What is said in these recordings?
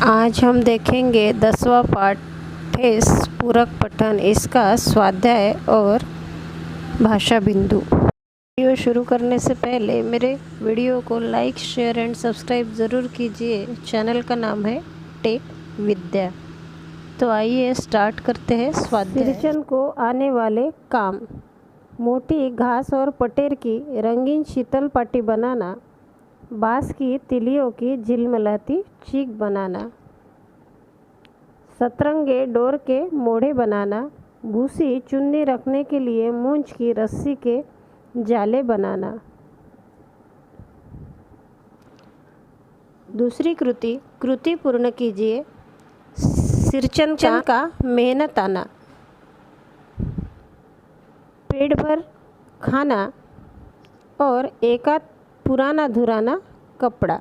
आज हम देखेंगे 10वां पाठ ठेस पूरक पठन, इसका स्वाध्याय और भाषा बिंदु। वीडियो शुरू करने से पहले मेरे वीडियो को लाइक, शेयर एंड सब्सक्राइब ज़रूर कीजिए। चैनल का नाम है टेक विद्या। तो आइए स्टार्ट करते हैं स्वाध्याय। सिरचन को आने वाले काम: मोटी घास और पटेर की रंगीन शीतल पाटी बनाना, बाँस की तिलियों की झिलमिलाती चीख बनाना, सतरंगे डोर के मोढ़े बनाना, भूसी चुन्नी रखने के लिए मूंछ की रस्सी के जाले बनाना। दूसरी कृति पूर्ण कीजिए। सिरचन का मेहनताना, पेट भर खाना और एकाध पुराना धुराना कपड़ा।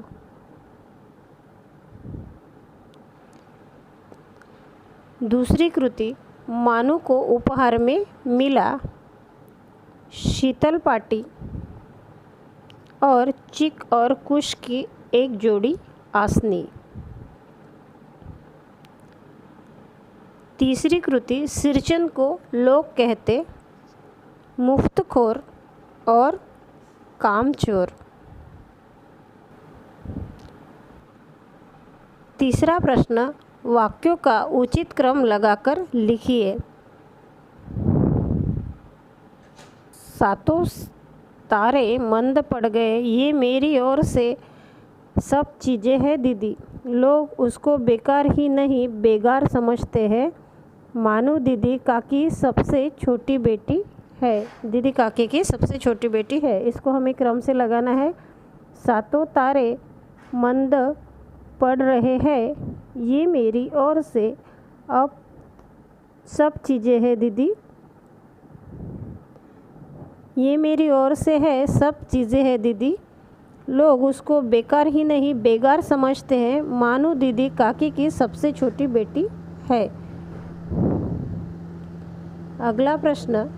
दूसरी कृति: मानू को उपहार में मिला शीतल पाटी और चिक और कुश की एक जोड़ी आसनी। तीसरी कृति: सिरचन को लोग कहते मुफ्तखोर और कामचोर। तीसरा प्रश्न: वाक्यों का उचित क्रम लगाकर लिखिए। सातों तारे मंद पड़ गए, ये मेरी ओर से सब चीज़ें हैं दीदी। लोग उसको बेकार ही नहीं बेगार समझते हैं। मानू दीदी काकी सबसे छोटी बेटी है। दीदी काकी की सबसे छोटी बेटी है। इसको हमें क्रम से लगाना है। सातों तारे मंद पड़ रहे हैं, ये मेरी ओर से अब सब चीज़ें हैं दीदी। ये मेरी ओर से है सब चीज़ें हैं दीदी। लोग उसको बेकार ही नहीं बेगार समझते हैं। मानू दीदी काकी की सबसे छोटी बेटी है। अगला प्रश्न: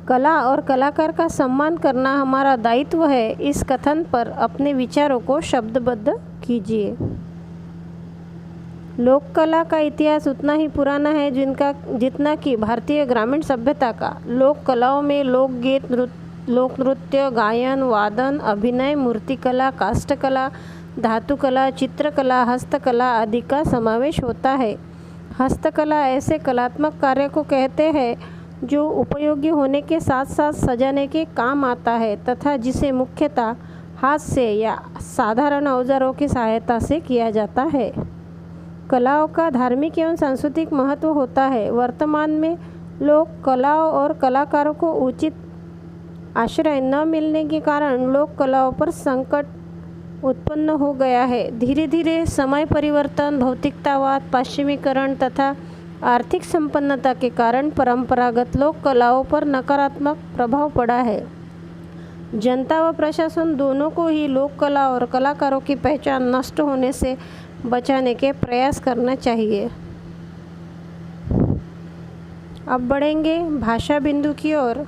कला और कलाकार का सम्मान करना हमारा दायित्व है। इस कथन पर अपने विचारों को शब्दबद्ध कीजिए। लोक कला का इतिहास उतना ही पुराना है जितना कि भारतीय ग्रामीण सभ्यता का। लोक कलाओं में लोकगीत, लोक नृत्य, गायन, वादन, अभिनय, मूर्तिकला, काष्ठकला, धातुकला, चित्रकला, हस्तकला आदि का समावेश होता है। हस्तकला ऐसे कलात्मक कार्य को कहते हैं जो उपयोगी होने के साथ साथ सजाने के काम आता है तथा जिसे मुख्यतः हाथ से या साधारण औजारों की सहायता से किया जाता है। कलाओं का धार्मिक एवं सांस्कृतिक महत्व होता है। वर्तमान में लोक कलाओं और कलाकारों को उचित आश्रय न मिलने के कारण लोक कलाओं पर संकट उत्पन्न हो गया है। धीरे धीरे समय परिवर्तन, भौतिकतावाद, पाश्चिमीकरण तथा आर्थिक संपन्नता के कारण परंपरागत लोक कलाओं पर नकारात्मक प्रभाव पड़ा है। जनता व प्रशासन दोनों को ही लोक कला और कलाकारों की पहचान नष्ट होने से बचाने के प्रयास करना चाहिए। अब बढ़ेंगे भाषा बिंदु की ओर।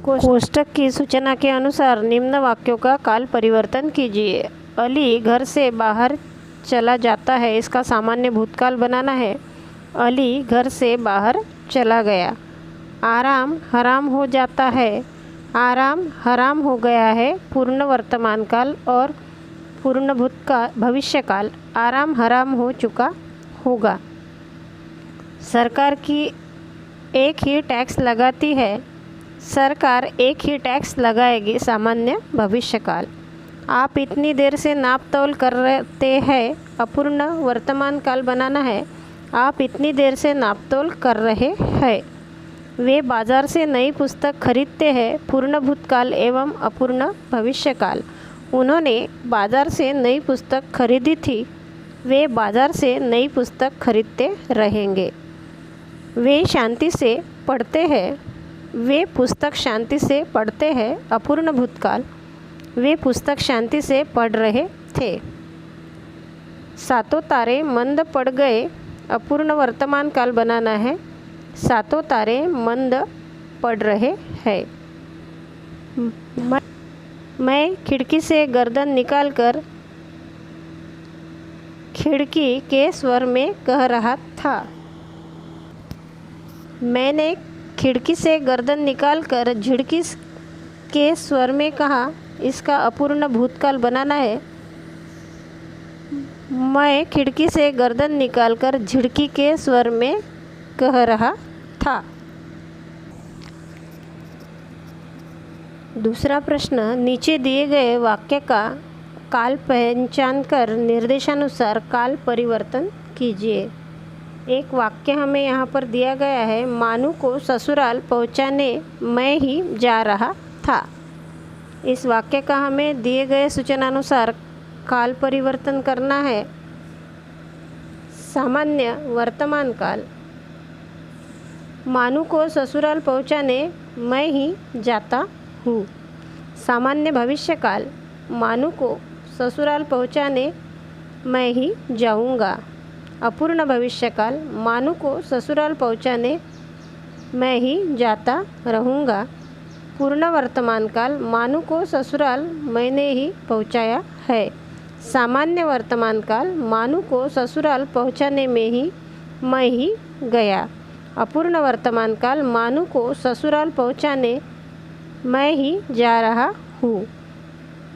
कोष्टक की सूचना के अनुसार निम्न वाक्यों का काल परिवर्तन कीजिए। अली घर से बाहर चला जाता है, इसका सामान्य भूतकाल बनाना है। अली घर से बाहर चला गया। आराम हराम हो जाता है, आराम हराम हो गया है। पूर्ण वर्तमान काल और पूर्ण भूतकाल भविष्यकाल: आराम हराम हो चुका होगा। सरकार की एक ही टैक्स लगाती है, सरकार एक ही टैक्स लगाएगी। सामान्य भविष्यकाल: आप इतनी देर से नाप तोल करते हैं। अपूर्ण वर्तमान काल बनाना है। आप इतनी देर से नाप तोल कर रहे हैं। वे बाजार से नई पुस्तक खरीदते हैं। पूर्ण भूतकाल एवं अपूर्ण भविष्यकाल: उन्होंने बाजार से नई पुस्तक खरीदी थी। वे बाजार से नई पुस्तक खरीदते रहेंगे। वे शांति से पढ़ते हैं। वे पुस्तक शांति से पढ़ते हैं। अपूर्ण भूतकाल: वे पुस्तक शांति से पढ़ रहे थे। सातों तारे मंद पड़ गए। अपूर्ण वर्तमान काल बनाना है। सातों तारे मंद पड़ रहे हैं। मैं खिड़की से गर्दन निकालकर खिड़की के स्वर में कह रहा था। मैंने खिड़की से गर्दन निकालकर झिड़की के स्वर में कहा। इसका अपूर्ण भूतकाल बनाना है। मैं खिड़की से गर्दन निकालकर झिड़की के स्वर में कह रहा था। दूसरा प्रश्न, नीचे दिए गए वाक्य का काल पहचान कर निर्देशानुसार काल परिवर्तन कीजिए। एक वाक्य हमें यहाँ पर दिया गया है, मानू को ससुराल पहुँचाने मैं ही जा रहा था। इस वाक्य का हमें दिए गए सूचनानुसार काल परिवर्तन करना है। सामान्य वर्तमान काल, मानू को ससुराल पहुँचाने मैं ही जाता हूँ। सामान्य भविष्यकाल, मानू को ससुराल पहुँचाने मैं ही जाऊँगा। अपूर्ण भविष्यकाल, मानू को ससुराल पहुँचाने मैं ही जाता रहूँगा। पूर्ण वर्तमान काल, मानू को ससुराल मैंने ही पहुँचाया है। सामान्य वर्तमान काल, मानू को ससुराल पहुँचाने में ही मैं ही गया। अपूर्ण वर्तमान काल, मानू को ससुराल पहुँचाने मैं ही जा रहा हूँ।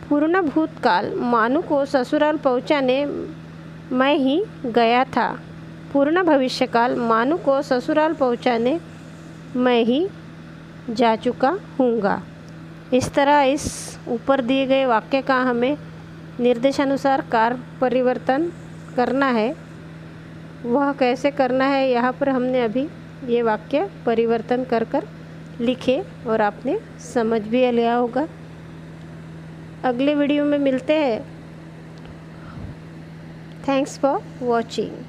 पूर्ण भूतकाल, मानू को ससुराल पहुँचाने मैं ही गया था। पूर्ण भविष्यकाल, मानू को ससुराल पहुँचाने मैं ही जा चुका हूँगा। इस तरह इस ऊपर दिए गए वाक्य का हमें निर्देशानुसार काल परिवर्तन करना है। वह कैसे करना है, यहाँ पर हमने अभी ये वाक्य परिवर्तन कर लिखे और आपने समझ भी लिया होगा। अगले वीडियो में मिलते हैं। Thanks for watching.